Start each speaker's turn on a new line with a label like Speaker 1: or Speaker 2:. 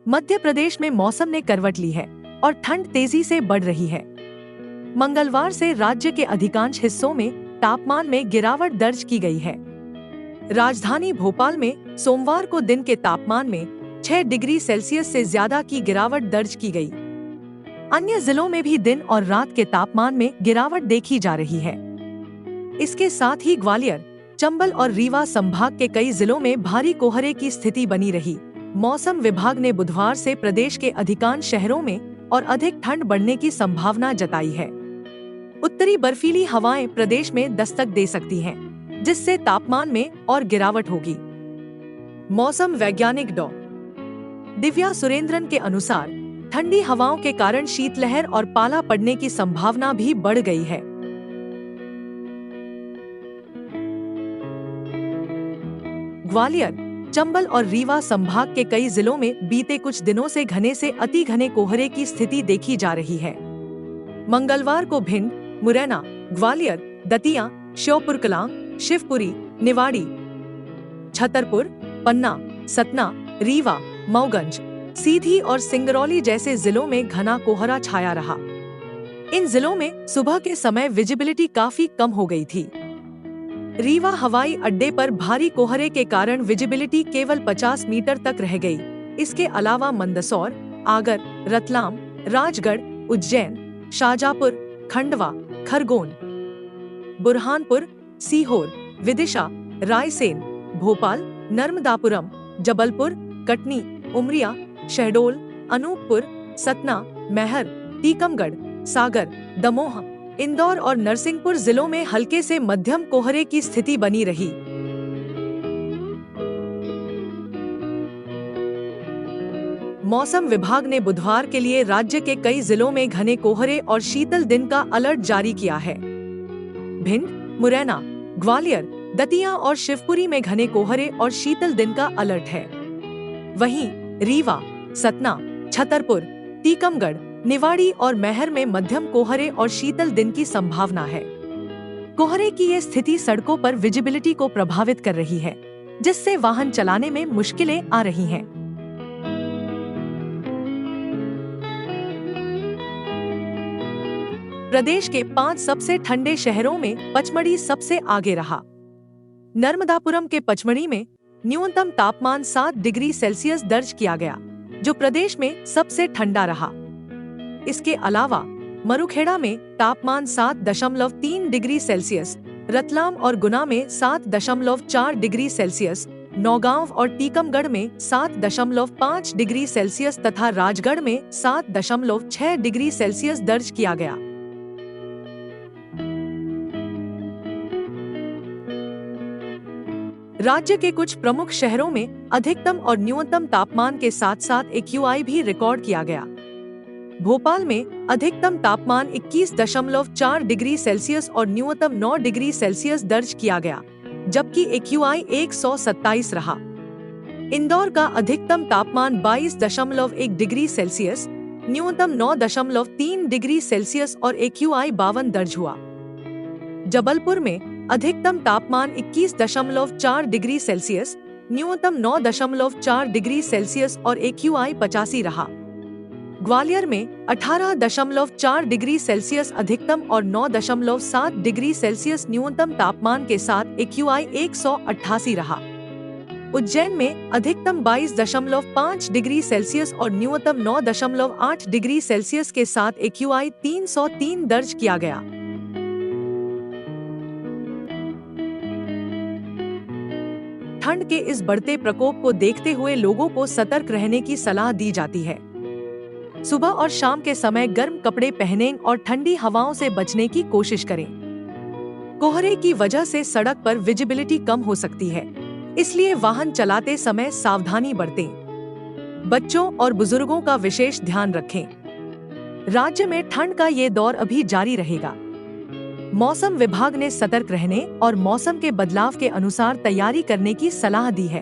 Speaker 1: मध्य प्रदेश में मौसम ने करवट ली है और ठंड तेजी से बढ़ रही है। मंगलवार से राज्य के अधिकांश हिस्सों में तापमान में गिरावट दर्ज की गई है। राजधानी भोपाल में सोमवार को दिन के तापमान में 6 डिग्री सेल्सियस से ज्यादा की गिरावट दर्ज की गई। अन्य जिलों में भी दिन और रात के तापमान में गिरावट देखी जा रही है। इसके साथ ही ग्वालियर, चंबल और रीवा संभाग के कई जिलों में भारी कोहरे की स्थिति बनी रही। मौसम विभाग ने बुधवार से प्रदेश के अधिकांश शहरों में और अधिक ठंड बढ़ने की संभावना जताई है। उत्तरी बर्फीली हवाएं प्रदेश में दस्तक दे सकती हैं, जिससे तापमान में और गिरावट होगी। मौसम वैज्ञानिक डॉ. दिव्या सुरेंद्रन के अनुसार ठंडी हवाओं के कारण शीतलहर और पाला पड़ने की संभावना भी बढ़ गई है। ग्वालियर, चंबल और रीवा संभाग के कई जिलों में बीते कुछ दिनों से घने से अति घने कोहरे की स्थिति देखी जा रही है। मंगलवार को भिंड, मुरैना, ग्वालियर, दतिया, श्योपुरकलां, शिवपुरी, निवाड़ी, छतरपुर, पन्ना, सतना, रीवा, मऊगंज, सीधी और सिंगरौली जैसे जिलों में घना कोहरा छाया रहा। इन जिलों में सुबह के समय विजिबिलिटी काफी कम हो गई थी। रीवा हवाई अड्डे पर भारी कोहरे के कारण विजिबिलिटी केवल 50 मीटर तक रह गई। इसके अलावा मंदसौर, आगर, रतलाम, राजगढ़, उज्जैन, शाजापुर, खंडवा, खरगोन, बुरहानपुर, सीहोर, विदिशा, रायसेन, भोपाल, नर्मदापुरम, जबलपुर, कटनी, उमरिया, शहडोल, अनूपपुर, सतना, मैहर, टीकमगढ़, सागर, दमोह, इंदौर और नरसिंहपुर जिलों में हल्के से मध्यम कोहरे की स्थिति बनी रही। मौसम विभाग ने बुधवार के लिए राज्य के कई जिलों में घने कोहरे और शीतल दिन का अलर्ट जारी किया है। भिंड, मुरैना, ग्वालियर, दतिया और शिवपुरी में घने कोहरे और शीतल दिन का अलर्ट है। वहीं रीवा, सतना, छतरपुर, टीकमगढ़, निवाड़ी और मैहर में मध्यम कोहरे और शीतल दिन की संभावना है। कोहरे की ये स्थिति सड़कों पर विजिबिलिटी को प्रभावित कर रही है, जिससे वाहन चलाने में मुश्किलें आ रही हैं। प्रदेश के 5 सबसे ठंडे शहरों में पचमढ़ी सबसे आगे रहा। नर्मदापुरम के पचमढ़ी में न्यूनतम तापमान 7 डिग्री सेल्सियस दर्ज किया गया, जो प्रदेश में सबसे ठंडा रहा। इसके अलावा मरूखेड़ा में तापमान 7.3 डिग्री सेल्सियस, रतलाम और गुना में 7.4 डिग्री सेल्सियस, नौगांव और टीकमगढ़ में 7.5 डिग्री सेल्सियस तथा राजगढ़ में 7.6 डिग्री सेल्सियस दर्ज किया गया। राज्य के कुछ प्रमुख शहरों में अधिकतम और न्यूनतम तापमान के साथ साथ एक्यूआई भी रिकॉर्ड किया गया। भोपाल में अधिकतम तापमान 21.4 डिग्री सेल्सियस और न्यूनतम 9 डिग्री सेल्सियस दर्ज किया गया, जबकि एक्यूआई 127 रहा। इंदौर का अधिकतम तापमान 22.1 डिग्री सेल्सियस, न्यूनतम 9.3 डिग्री सेल्सियस और एक्यूआई 52 दर्ज हुआ। जबलपुर में अधिकतम तापमान 21.4 डिग्री सेल्सियस, न्यूनतम 9.4 डिग्री सेल्सियस और एक्यूआई 85 रहा। ग्वालियर में 18.4 डिग्री सेल्सियस अधिकतम और 9.7 डिग्री सेल्सियस न्यूनतम तापमान के साथ एक्यूआई 188 रहा। उज्जैन में अधिकतम 22.5 डिग्री सेल्सियस और न्यूनतम 9.8 डिग्री सेल्सियस के साथ एक्यूआई 303 दर्ज किया गया। ठंड के इस बढ़ते प्रकोप को देखते हुए लोगों को सतर्क रहने की सलाह दी जाती है। सुबह और शाम के समय गर्म कपड़े पहनें और ठंडी हवाओं से बचने की कोशिश करें। कोहरे की वजह से सड़क पर विजिबिलिटी कम हो सकती है, इसलिए वाहन चलाते समय सावधानी बरतें। बच्चों और बुजुर्गों का विशेष ध्यान रखें। राज्य में ठंड का ये दौर अभी जारी रहेगा। मौसम विभाग ने सतर्क रहने और मौसम के बदलाव के अनुसार तैयारी करने की सलाह दी है।